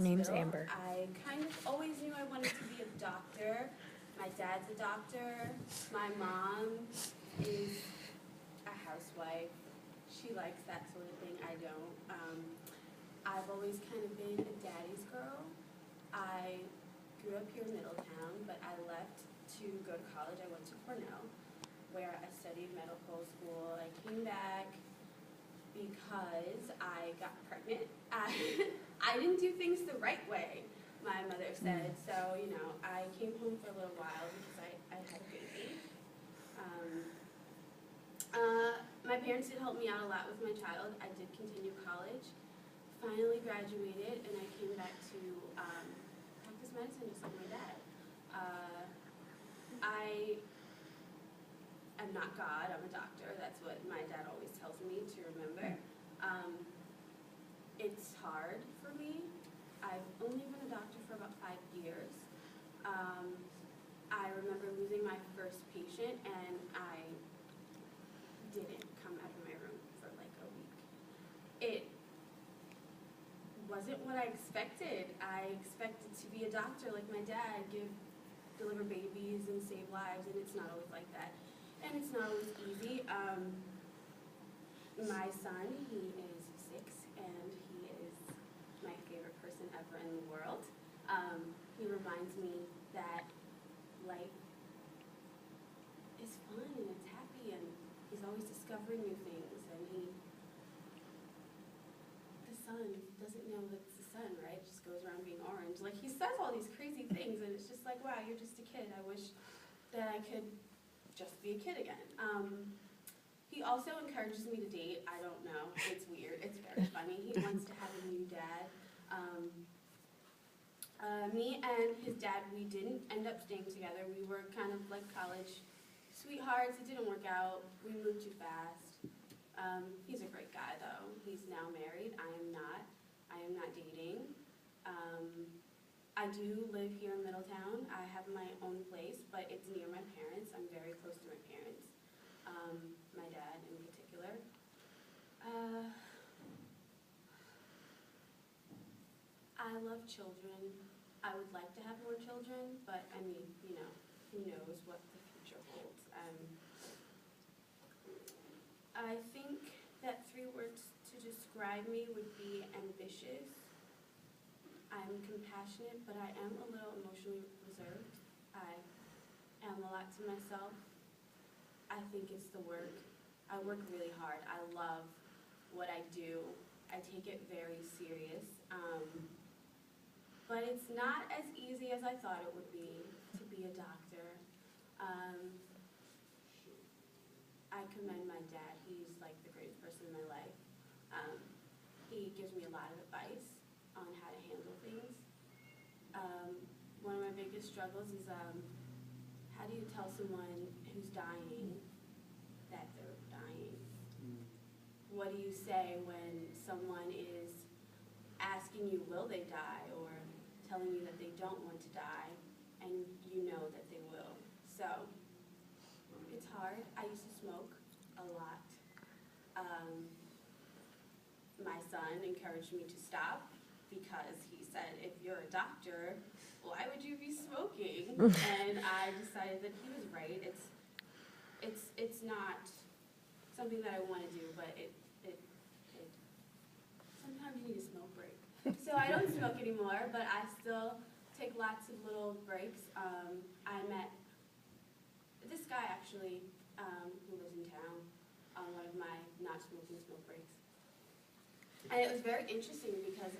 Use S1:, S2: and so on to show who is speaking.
S1: name's
S2: hospital.
S1: Amber.
S2: I kind of always knew I wanted to be a doctor. My dad's a doctor. My mom is a housewife. She likes that sort of thing. I don't. I've always kind of been a daddy's girl. I grew up here in Middletown, but I left to go to college. I went to Cornell, where I studied medical school. I came back because I got pregnant. I didn't do things the right way, my mother said. So, you know, I came home for a little while because I had a baby. My parents did help me out a lot with my child. I did continue college, finally graduated, and I came back to practice medicine just like my dad. I am not God, I'm a doctor. That's what my dad always tells me to remember. It's hard for me. I've only been a doctor for about 5 years. I remember losing my first patient, and I didn't come out of my room for like a week. It wasn't what I expected. I expected to be a doctor like my dad, deliver babies and save lives, and it's not always like that. And it's not always easy. My son, he is 6, and he is my favorite person ever in the world. He reminds me that life is fun and it's happy, and he's always discovering new things, and the sun doesn't know that it's the sun, right? It just goes around being orange. Like, he says all these crazy things, and it's just like, wow, you're just a kid. I wish that I could just be a kid again. He also encourages me to date. I don't know. It's weird. It's very funny. He wants to have a new dad. Me and his dad, we didn't end up staying together. We were kind of like college sweethearts. It didn't work out. We moved too fast. He's a great guy, though. He's now married. I am not. I am not dating. I do live here in Middletown. I have my own place, but it's near my parents. I'm very close to my parents, my dad in particular. I love children. I would like to have more children, but I mean, you know, who knows what the future holds. I think that 3 words to describe me would be ambitious. I'm compassionate, but I am a little emotionally reserved. I am a lot to myself. I think it's the work. I work really hard. I love what I do. I take it very serious. But it's not as easy as I thought it would be to be a doctor. I commend my dad. He's like the greatest person in my life. He gives me a lot of advice on how to handle things. One of my biggest struggles is how do you tell someone who's dying that they're dying? What do you say when someone is asking you, will they die, or telling you that they don't want to die, and you know that they will? So, it's hard. I used to smoke a lot. My son encouraged me to stop because he said, if you're a doctor, why would you be smoking? And I decided that he was right. It's not something that I want to do, but sometimes you need a smoke break. So I don't smoke anymore, but I still take lots of little breaks. I met this guy, actually, who lives in town, on one of my not smoking smoke breaks. And it was very interesting because